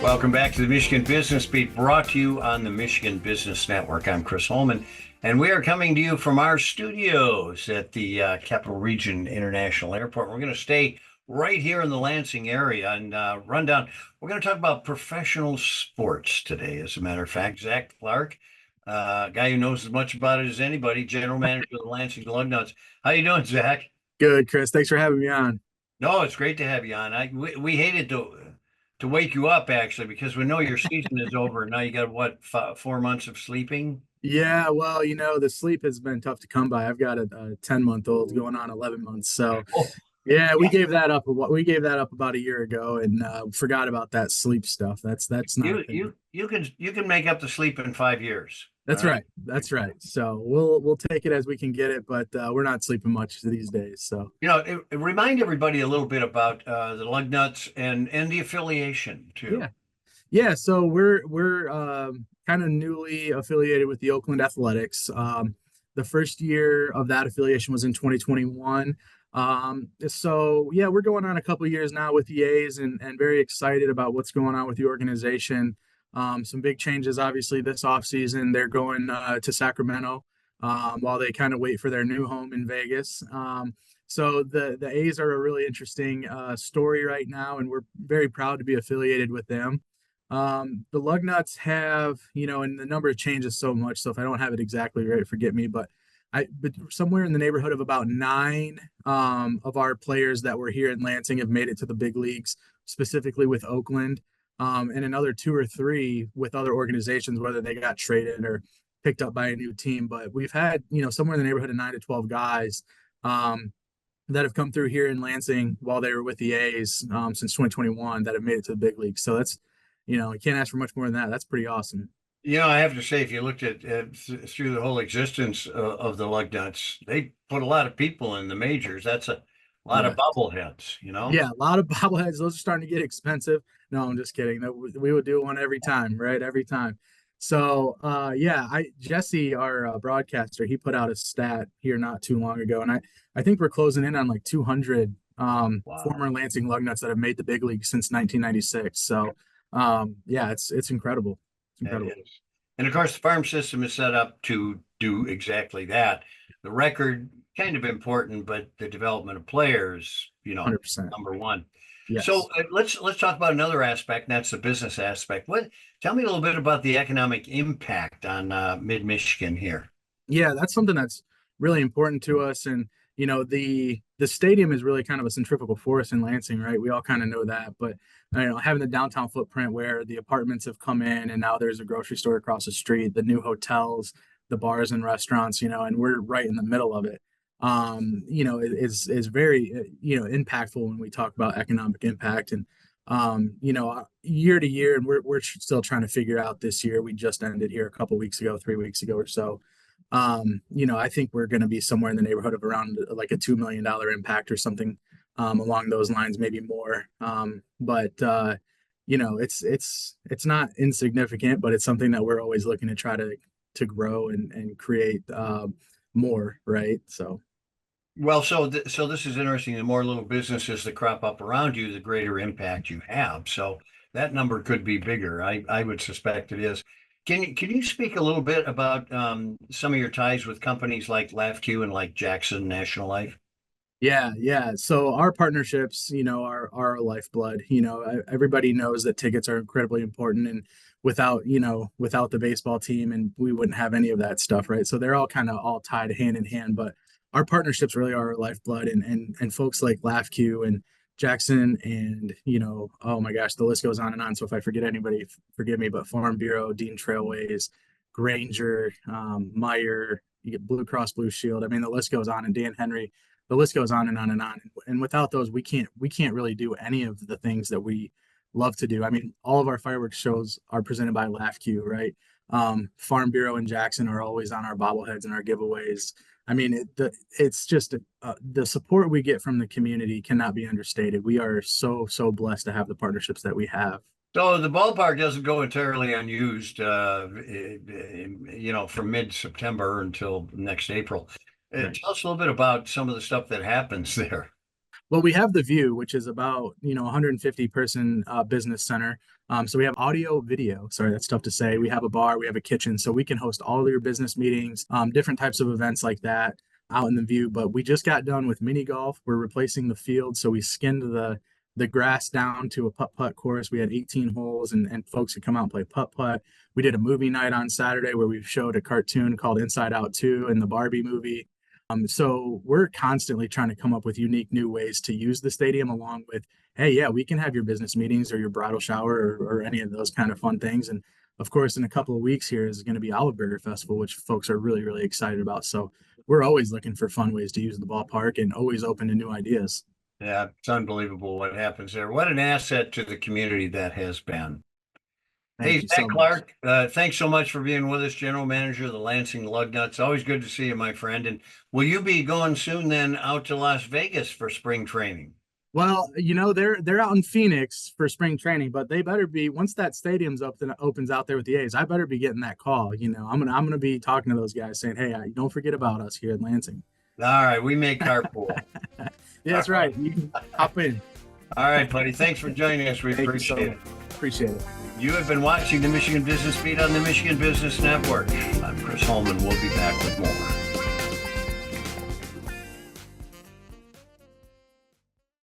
Welcome back to the Michigan Business Beat, brought to you on the Michigan Business Network. I'm Chris Holman, and we are coming to you from our studios at the Capital Region International Airport. We're going to stay right here in the Lansing area and run down. We're going to talk about professional sports today, as a matter of fact. Zach Clark, guy who knows as much about it as anybody, general manager of the Lansing Lugnuts. How you doing, Zach? Good, Chris. Thanks for having me on. No, it's great to have you on. We hated to wake you up actually because we know your season is over. Now you got what, 4 months of sleeping? Yeah, well, the sleep has been tough to come by. I've got a 10-month-old going on 11 months. So, Oh, yeah, we gave that up about a year ago and forgot about that sleep stuff. That's not a you thing. you you can make up the sleep in 5 years. All That's right. right. That's right. So we'll take it as we can get it, but we're not sleeping much these days. So Remind everybody a little bit about the Lugnuts and the affiliation too. yeah. Yeah, so we're kind of newly affiliated with the Oakland Athletics. The first year of that affiliation was in 2021. So yeah, we're going on a couple of years now with the A's and very excited about what's going on with the organization. Some big changes, obviously, this offseason. They're going to Sacramento while they kind of wait for their new home in Vegas. So the A's are a really interesting story right now, and we're very proud to be affiliated with them. The Lugnuts have, and the number of changes so much. So if I don't have it exactly right, forget me. But somewhere in the neighborhood of about nine of our players that were here in Lansing have made it to the big leagues, specifically with Oakland, and another two or three with other organizations, whether they got traded or picked up by a new team. But we've had, somewhere in the neighborhood of 9 to 12 guys. That have come through here in Lansing while they were with the A's since 2021 that have made it to the big leagues. So that's, you can't ask for much more than that. That's pretty awesome. I have to say, if you looked at through the whole existence of the Lugnuts, they put a lot of people in the majors. That's a lot of Yeah. bobbleheads. Yeah. A lot of bobbleheads. Those are starting to get expensive. No, I'm just kidding. No, we would do one every time, right? Every time. So, yeah, Jesse, our broadcaster, he put out a stat here not too long ago, and I think we're closing in on like 200 Wow. former Lansing Lugnuts that have made the big league since 1996. So, yeah, it's incredible. It's That incredible. is. And of course, the farm system is set up to do exactly that. The record, kind of important, but the development of players, 100%. number one. So Yes. let's talk about another aspect, and that's the business aspect. Tell me a little bit about the economic impact on mid-Michigan here. Yeah, that's something that's really important to us. And the stadium is really kind of a centrifugal force in Lansing, right? We all kind of know that. But having the downtown footprint where the apartments have come in and now there's a grocery store across the street, the new hotels, the bars and restaurants, and we're right in the middle of it. Is very impactful when we talk about economic impact. And year to year, and we're still trying to figure out this year. We just ended here a couple weeks ago, 3 weeks ago or so. I think we're going to be somewhere in the neighborhood of around like a $2 million impact or something along those lines, maybe more. It's not insignificant, but it's something that we're always looking to try to grow and create more, right? So Well, so this is interesting. The more little businesses that crop up around you, the greater impact you have. So that number could be bigger. I would suspect it is. Can you speak a little bit about some of your ties with companies like LAFCU and like Jackson National Life? yeah, yeah. So our partnerships, are our lifeblood. Everybody knows that tickets are incredibly important, and without the baseball team, and we wouldn't have any of that stuff, right? So they're all kind of all tied hand in hand. But our partnerships really are our lifeblood, and folks like LAFCU and Jackson, and oh my gosh, the list goes on and on. So if I forget anybody, forgive me. But Farm Bureau, Dean Trailways, Granger, Meyer, you get Blue Cross Blue Shield. I mean, the list goes on, and Dan Henry, the list goes on and on and on. And without those, we can't really do any of the things that we love to do. I mean, all of our fireworks shows are presented by LAFCU, right? Farm Bureau and Jackson are always on our bobbleheads and our giveaways. I mean, it's just the support we get from the community cannot be understated. We are so blessed to have the partnerships that we have. So the ballpark doesn't go entirely unused, from mid-September until next April. Right. Tell us a little bit about some of the stuff that happens there. Well, we have the View, which is about 150 person business center. So we have audio, video. Sorry, that's tough to say. We have a bar, we have a kitchen, so we can host all of your business meetings, different types of events like that out in the View. But we just got done with mini golf. We're replacing the field, so we skinned the grass down to a putt putt course. We had 18 holes, and folks could come out and play putt putt. We did a movie night on Saturday where we showed a cartoon called Inside Out 2 and the Barbie movie. So we're constantly trying to come up with unique new ways to use the stadium, along with, hey, yeah, we can have your business meetings or your bridal shower or any of those kind of fun things. And of course, in a couple of weeks here is going to be Olive Burger Festival, which folks are really, really excited about. So we're always looking for fun ways to use the ballpark and always open to new ideas. Yeah, it's unbelievable what happens there. What an asset to the community that has been. Thank Hey, you Zach so much. Clark, thanks so much for being with us, General Manager of the Lansing Lugnuts. Always good to see you, my friend. And will you be going soon then out to Las Vegas for spring training? Well, they're out in Phoenix for spring training, but they better be once that stadium's opens out there with the A's. I better be getting that call. I'm gonna be talking to those guys saying, "Hey, don't forget about us here in Lansing." All right, we may carpool. Yeah, that's right. You can hop in. All right, buddy. Thanks for joining us. We Thank you so appreciate it. much. Appreciate it. You have been watching the Michigan Business Beat on the Michigan Business Network. I'm Chris Holman. We'll be back with more.